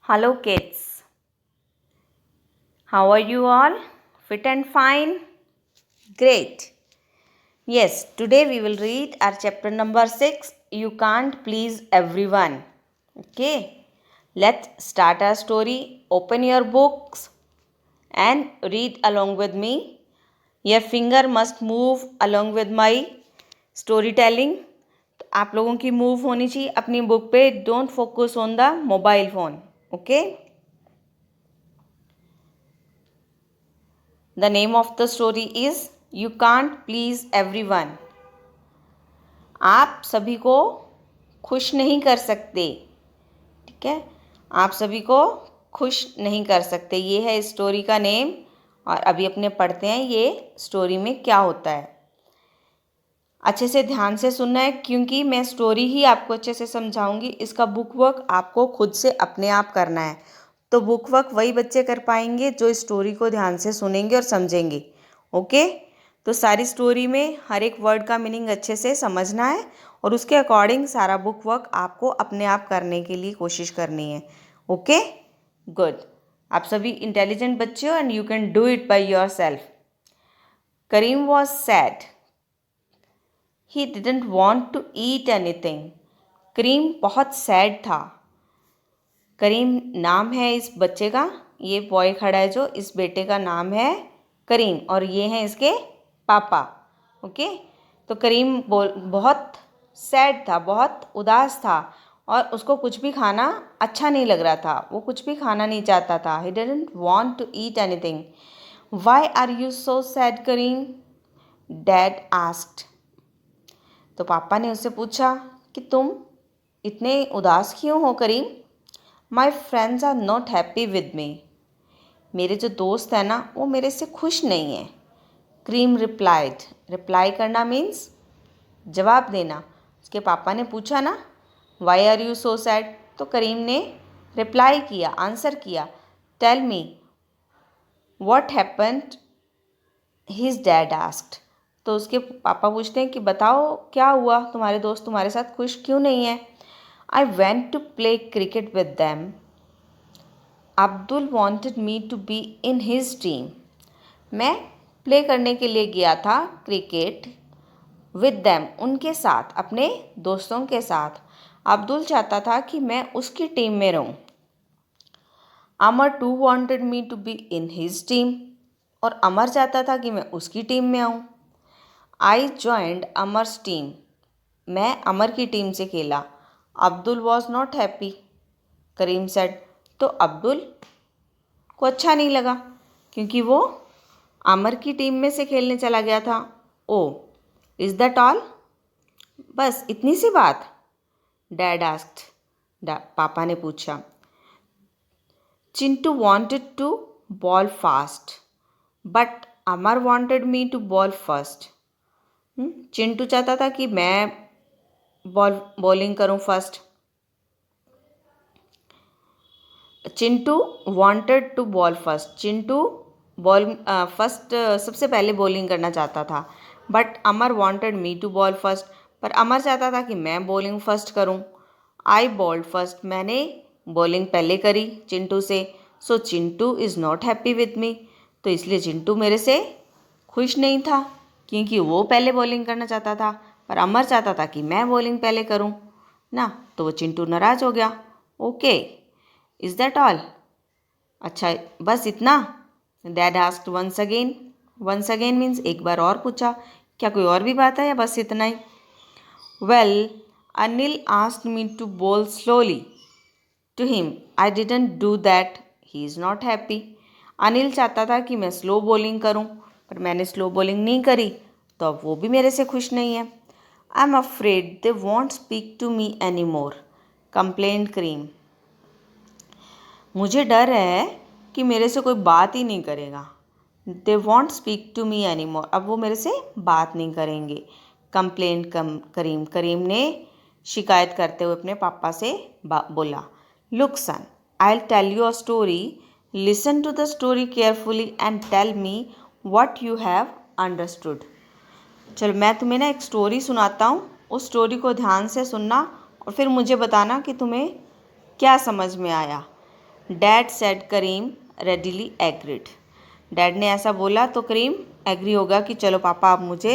Hello, kids. How are you all? Fit and fine? Great. Yes, today we will read our chapter number 6. You can't please everyone. Okay, let's start our story. Open your books and read along with me. Your finger must move along with my storytelling. आप लोगों की move होनी चाहिए अपनी book पे. Don't focus on the mobile phone. Okay. The name of the story is You Can't Please Everyone. आप सभी को खुश नहीं कर सकते. ठीक है, आप सभी को खुश नहीं कर सकते. ये है स्टोरी का नेम. और अभी अपने पढ़ते हैं ये स्टोरी में क्या होता है. अच्छे से ध्यान से सुनना है क्योंकि मैं स्टोरी ही आपको अच्छे से समझाऊंगी. इसका बुक वर्क आपको खुद से अपने आप करना है. तो बुक वर्क वही बच्चे कर पाएंगे जो स्टोरी को ध्यान से सुनेंगे और समझेंगे. ओके. तो सारी स्टोरी में हर एक वर्ड का मीनिंग अच्छे से समझना है और उसके अकॉर्डिंग सारा बुक वर्क आपको अपने आप करने के लिए कोशिश करनी है. Okay, good. आप सभी इंटेलिजेंट बच्चे हो and you can do it by yourself. Karim was sad. He didn't want to eat anything. Karim बहुत सैड था. करीम नाम है इस बच्चे का. ये बॉय खड़ा है जो, इस बेटे का नाम है करीम और ये हैं इसके पापा. ओके. तो करीम बहुत सैड था, बहुत उदास था और उसको कुछ भी खाना अच्छा नहीं लग रहा था. वो कुछ भी खाना नहीं चाहता था. He didn't want to eat anything. Why are you so sad Karim? Dad asked. तो पापा ने उससे पूछा कि तुम इतने उदास क्यों हो Karim? My friends are not happy with me. मेरे जो दोस्त हैं ना वो मेरे से खुश नहीं हैं. करीम रिप्लाइड. रिप्लाई करना मीन्स जवाब देना. उसके पापा ने पूछा ना why are you so sad, तो करीम ने रिप्लाई किया, आंसर किया. Tell me what happened. His dad asked. तो उसके पापा पूछते हैं कि बताओ क्या हुआ, तुम्हारे दोस्त तुम्हारे साथ खुश क्यों नहीं है. I went to play cricket with them. Abdul wanted me to be in his team. मैं प्ले करने के लिए गया था क्रिकेट विद दैम, उनके साथ, अपने दोस्तों के साथ. अब्दुल चाहता था कि मैं उसकी टीम में रहूं. Amar too wanted me to be in his team. और अमर चाहता था कि मैं उसकी टीम में आऊं. I joined Amar's team. मैं अमर की टीम से खेला. Abdul was not happy. Karim said. तो अब्दुल को अच्छा नहीं लगा क्योंकि वो अमर की टीम में से खेलने चला गया था. Oh, is that all? बस इतनी सी बात? Dad asked. पापा ने पूछा. Chintu wanted to bowl fast but Amar wanted me to bowl first. Chintu चाहता था कि मैं बॉलिंग करूं first. Chintu wanted to bowl first. Chintu bowl first सबसे पहले बॉलिंग करना चाहता था. But Amar wanted me to bowl first. पर अमर चाहता था कि मैं बॉलिंग फर्स्ट करूं. I bowled first. मैंने बॉलिंग पहले करी चिंटू से. So Chintu is not happy with me. तो इसलिए चिंटू मेरे से खुश नहीं था क्योंकि वो पहले बॉलिंग करना चाहता था. पर अमर चाहता था कि मैं बॉलिंग पहले करूं ना. तो वो चिंटू नाराज़ हो गया. Okay, is that all? अच्छा, बस इतना? Dad asked once again. Once again means एक बार और पूछा. क्या कोई और भी बात है या बस इतना ही? Well, Anil asked me to बोल slowly to him. I didn't do that. He is not happy. Anil चाहता था कि मैं स्लो बॉलिंग करूं पर मैंने स्लो बॉलिंग नहीं करी तो अब वो भी मेरे से खुश नहीं है. I am afraid they won't speak to me any more. Complaint Karim. मुझे डर है कि मेरे से कोई बात ही नहीं करेगा. They won't speak to me any more. अब वो मेरे से बात नहीं करेंगे. कंप्लेंट करीम. करीम ने शिकायत करते हुए अपने पापा से बोला. Look son, I will tell you a story. Listen to the story carefully and tell me what you have understood. चलो मैं तुम्हें ना एक स्टोरी सुनाता हूँ. उस स्टोरी को ध्यान से सुनना और फिर मुझे बताना कि तुम्हें क्या समझ में आया. डैड सेड करीम रेडिली एग्रीड। डैड ने ऐसा बोला तो करीम एग्री होगा कि चलो पापा आप मुझे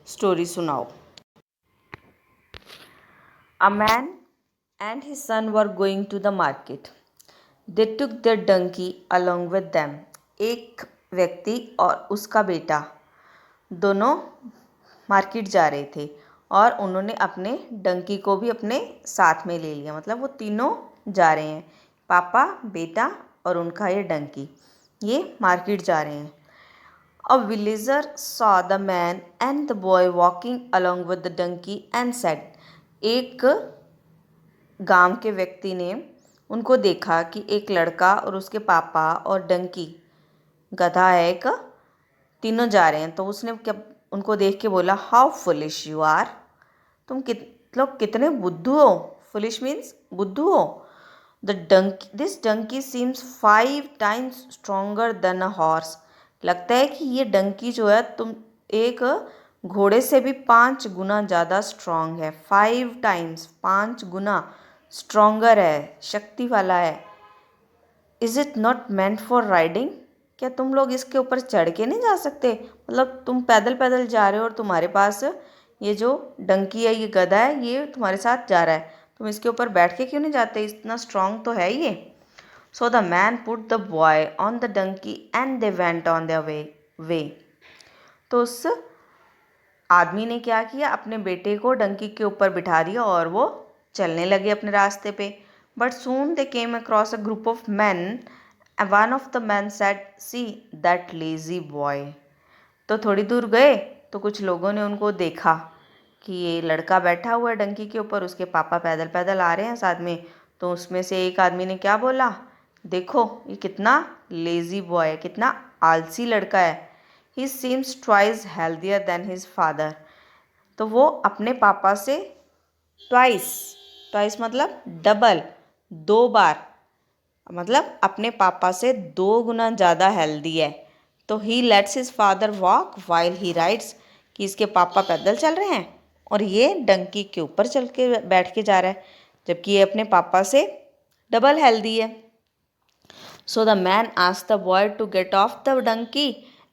स्टोरी सुनाओ। A man and his son were going to the market. They took the donkey along with them. एक व्यक्ति और उसका बेटा दोनों मार्केट जा रहे थे और उन्होंने अपने डंकी को भी अपने साथ में ले लिया, मतलब वो तीनों जा रहे हैं, पापा, बेटा और उनका ये डंकी, ये मार्केट जा रहे हैं। A villager saw the man and the boy walking along with the donkey and said. एक गांव के व्यक्ति ने उनको देखा कि एक लड़का और उसके पापा और डंकी, गधा है एक, तीनों जा रहे हैं, तो उसने क्या उनको देख के बोला, हाउ फुलिश यू आर। तुम लोग कितने बुद्धू हो। फुलिश मीन्स बुद्धू हो। This donkey seems 5 times stronger than a horse. लगता है कि ये डंकी जो है तुम एक घोड़े से भी 5 गुना ज़्यादा स्ट्रॉन्ग है। 5 times 5 गुना स्ट्रोंगर है, शक्ति वाला है। Is it not meant for riding. क्या तुम लोग इसके ऊपर चढ़ के नहीं जा सकते? मतलब तुम पैदल पैदल जा रहे हो और तुम्हारे पास ये जो डंकी है, ये गधा है, ये तुम्हारे साथ जा रहा है, तुम इसके ऊपर बैठ के क्यों नहीं जाते? इतना स्ट्रांग तो है ये। So the man put the boy on the donkey and they went on their way. तो उस आदमी ने क्या किया, अपने बेटे को डंकी के ऊपर बिठा दिया और वो चलने लगे अपने रास्ते पे। But soon they came across a group of man. One of the man said, see that lazy boy. तो थोड़ी दूर गए तो कुछ लोगों ने उनको देखा कि ये लड़का बैठा हुआ है डंकी के ऊपर, उसके पापा पैदल पैदल आ रहे हैं साथ में। तो उसमें से एक आदमी ने क्या बोला, देखो ये कितना लेजी बॉय है, कितना आलसी लड़का है। ही seems twice healthier then his father. तो वो अपने पापा से ट्वाइस, ट्वाइस मतलब डबल, 2 बार, मतलब अपने पापा से 2 गुना ज़्यादा हेल्दी है। तो he lets his father walk while he rides, कि इसके पापा पैदल चल रहे हैं और ये डंकी के ऊपर चल के बैठ के जा रहा है, जबकि ये अपने पापा से डबल हेल्दी है। So the man asked the boy to get off the donkey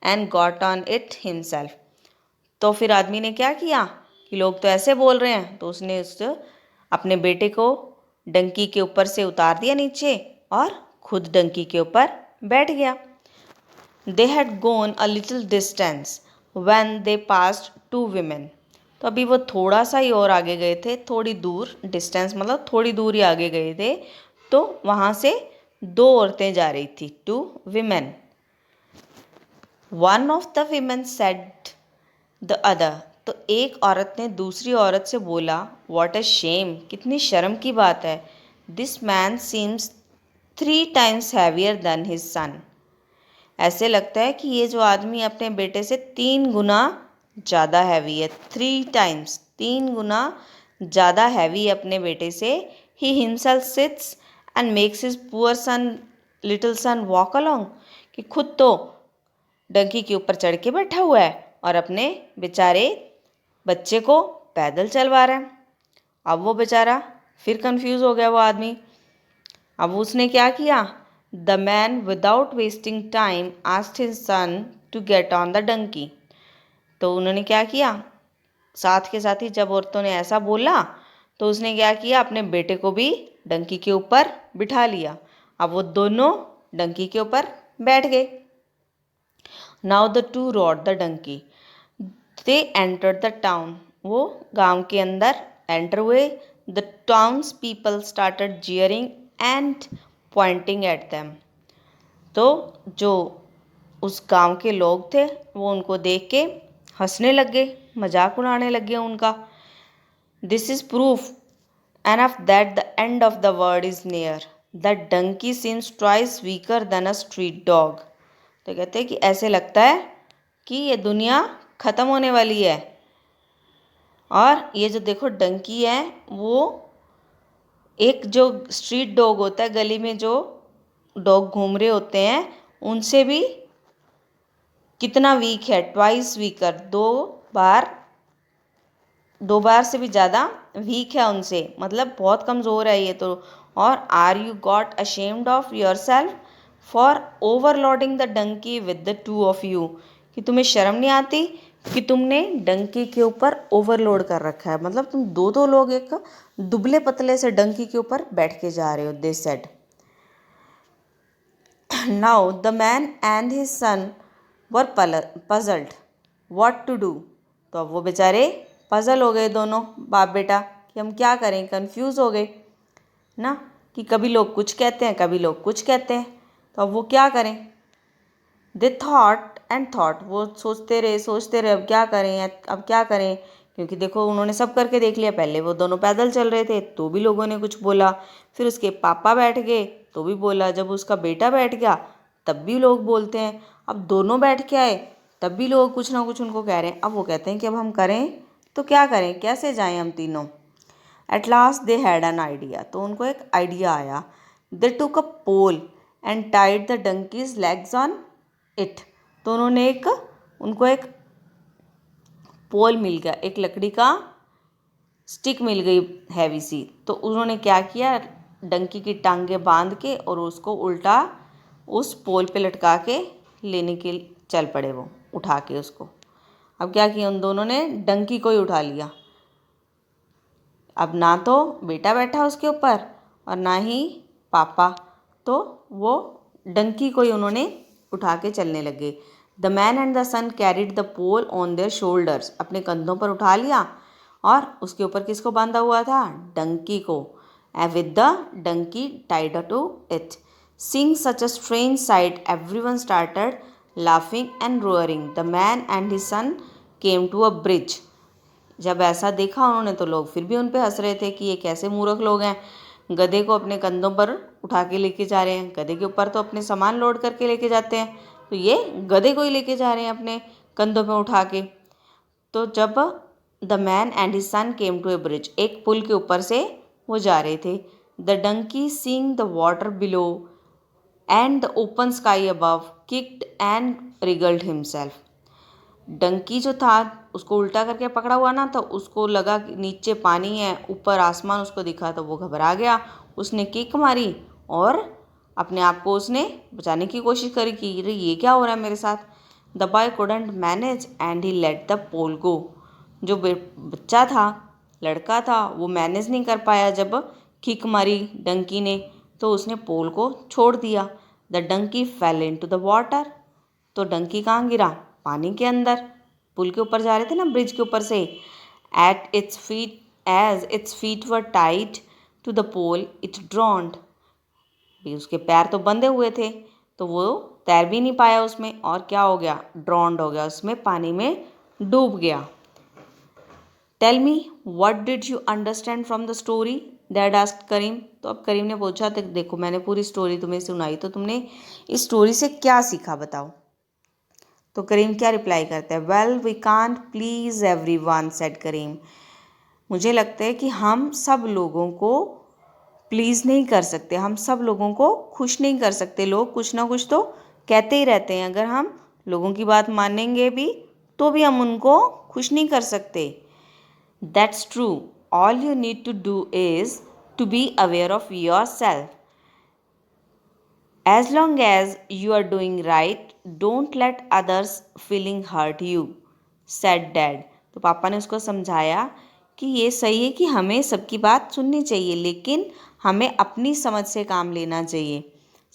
and got on it himself. तो फिर आदमी ने क्या किया कि लोग तो ऐसे बोल रहे हैं, तो उसने अपने बेटे को डंकी के ऊपर से उतार दिया नीचे और खुद डंकी के ऊपर बैठ गया। They had gone a little distance when they passed 2 women। तो अभी वो थोड़ा सा ही और आगे गए थे, थोड़ी दूर, डिस्टेंस मतलब थोड़ी दूर ही आगे गए थे, तो वहाँ से 2 औरतें जा रही थी, 2 women। One of the women said the other. तो एक औरत ने दूसरी औरत से बोला, वॉट अ शेम, कितनी शर्म की बात है। This man seems 3 times heavier than his son. ऐसे लगता है कि ये जो आदमी अपने बेटे से 3 गुना ज़्यादा हैवी है। 3 times, 3 गुना ज़्यादा हैवी अपने बेटे से। He himself sits and makes his poor son, little son walk along, कि खुद तो डंकी के ऊपर चढ़ के बैठा हुआ है और अपने बेचारे बच्चे को पैदल चलवा रहा है। अब वो बेचारा फिर कंफ्यूज हो गया वो आदमी। अब उसने क्या किया, the man without wasting time asked his son to get on the donkey. तो उन्होंने क्या किया, साथ के साथ ही जब औरतों ने ऐसा बोला तो उसने क्या किया, अपने बेटे को भी डंकी के ऊपर बिठा लिया। अब वो दोनों डंकी के ऊपर बैठ गए। Now the two rode the donkey. They enter the town. वो गांव के अंदर एंटर हुए। The townspeople started jeering and pointing at them. तो जो उस गांव के लोग थे वो उनको देख के हंसने लग गए, मजाक उड़ाने लग गए उनका। This is proof enough that the end of the world is near. The donkey seems twice weaker than a street dog. तो कहते हैं कि ऐसे लगता है कि ये दुनिया ख़त्म होने वाली है और ये जो देखो डंकी है वो एक जो स्ट्रीट डॉग होता है, गली में जो डॉग घूम रहे होते हैं, उनसे भी कितना वीक है, ट्वाइस वीकर, 2 बार से भी ज़्यादा वीक है उनसे, मतलब बहुत कमज़ोर है ये तो। और are you got ashamed of yourself for overloading the donkey with the two of you, कि तुम्हें शर्म नहीं आती कि तुमने डंकी के ऊपर ओवरलोड कर रखा है, मतलब तुम दो दो लोग एक दुबले पतले से डंकी के ऊपर बैठ के जा रहे हो। They said. Now the man and his son were puzzled what to do. तो अब वो बेचारे पजल हो गए दोनों बाप बेटा कि हम क्या करें, कंफ्यूज हो गए ना, कि कभी लोग कुछ कहते हैं कभी लोग कुछ कहते हैं, तो अब वो क्या करें। दे थॉट एंड थॉट, वो सोचते रहे अब क्या करें अब क्या करें, क्योंकि देखो उन्होंने सब करके देख लिया, पहले वो दोनों पैदल चल रहे थे तो भी लोगों ने कुछ बोला, फिर उसके पापा बैठ गए तो भी बोला, जब उसका बेटा बैठ गया तब भी लोग बोलते हैं, अब दोनों बैठ के आए तब भी लोग कुछ ना कुछ उनको कह रहे हैं। अब वो कहते हैं कि अब हम करें तो क्या करें, कैसे जाएं हम तीनों। At last they had an idea, तो उनको एक आइडिया आया। They took a pole and tied the donkey's legs on it, तो उन्होंने उनको एक पोल मिल गया, एक लकड़ी का स्टिक मिल गई हैवी सी, तो उन्होंने क्या किया, डंकी की टांगें बांध के और उसको उल्टा उस पोल पे लटका के लेने के चल पड़े, वो उठा के उसको। अब क्या किया उन दोनों ने, डंकी को ही उठा लिया। अब ना तो बेटा बैठा उसके ऊपर और ना ही पापा, तो वो डंकी को ही उन्होंने उठा के चलने लगे। The man and the son carried the pole on their shoulders, अपने कंधों पर उठा लिया और उसके ऊपर किसको बांधा हुआ था, डंकी को। And with the donkey tied to it. Seeing such a strange sight everyone started laughing and roaring. The man and his son came to a bridge. जब ऐसा देखा उन्होंने तो लोग फिर भी उन पे हंस रहे थे कि ये कैसे मूर्ख लोग हैं, गधे को अपने कंधों पर उठा के लेके जा रहे हैं। गधे के ऊपर तो अपने सामान लोड करके लेके जाते हैं, तो ये गधे को ही लेके जा रहे हैं अपने कंधों पे उठा के। तो जब the man and his son came to a bridge, एक पुल के ऊपर से वो जा रहे थे। The donkey seeing the water below and the open sky above kicked and wriggled himself. Donkey जो था उसको उल्टा करके पकड़ा हुआ ना, तो उसको लगा कि नीचे पानी है ऊपर आसमान उसको दिखा, तो वो घबरा गया, उसने किक मारी और अपने आप को उसने बचाने की कोशिश करी कि ये क्या हो रहा है मेरे साथ। The boy couldn't manage and he let the pole go. जो बच्चा था, लड़का था, वो मैनेज नहीं कर पाया, जब किक मारी डंकी ने तो उसने पोल को छोड़ दिया। The donkey fell into the water, तो डंकी कहाँ गिरा, पानी के अंदर। पुल के ऊपर जा रहे थे ना, ब्रिज के ऊपर से। At its feet as its feet were tied to the pole it drowned, भी उसके पैर तो बंधे हुए थे तो वो तैर भी नहीं पाया उसमें, और क्या हो गया, ड्रॉन्ड हो गया, उसमें पानी में डूब गया। Tell me what did you understand from the story, dad asked Karim. तो अब करीम ने पूछा, तो देखो मैंने पूरी स्टोरी तुम्हें सुनाई, तो तुमने इस स्टोरी से क्या सीखा बताओ। तो करीम क्या रिप्लाई करता है, well we can't please everyone, said Karim. मुझे लगता है कि हम सब लोगों को प्लीज़ नहीं कर सकते, हम सब लोगों को खुश नहीं कर सकते। लोग कुछ ना कुछ तो कहते ही रहते हैं, अगर हम लोगों की बात मानेंगे भी तो भी हम उनको खुश नहीं कर सकते। That's true, all you need to do is to be aware of yourself. As long as you are doing right, don't let others feeling hurt you, said dad. तो पापा ने उसको समझाया कि ये सही है कि हमें सबकी बात सुननी चाहिए, लेकिन हमें अपनी समझ से काम लेना चाहिए।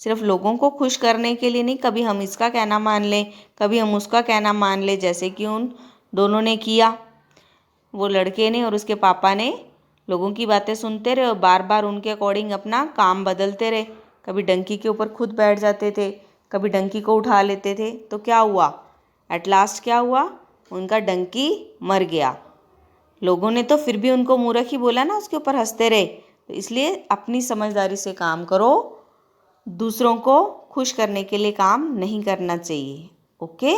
सिर्फ लोगों को खुश करने के लिए नहीं, कभी हम इसका कहना मान लें, कभी हम उसका कहना मान लें, जैसे कि उन दोनों ने किया। वो लड़के ने और उसके पापा ने लोगों की बातें सुनते रहे और बार बार उनके अकॉर्डिंग अपना काम बदलते रहे। कभी डंकी के ऊपर खुद बैठ जाते थे, कभी डंकी को उठा लेते थे, तो क्या हुआ, एट लास्ट क्या हुआ, उनका डंकी मर गया। लोगों ने तो फिर भी उनको मूर्ख ही बोला ना, उसके ऊपर हंसते रहे। तो इसलिए अपनी समझदारी से काम करो, दूसरों को खुश करने के लिए काम नहीं करना चाहिए। ओके।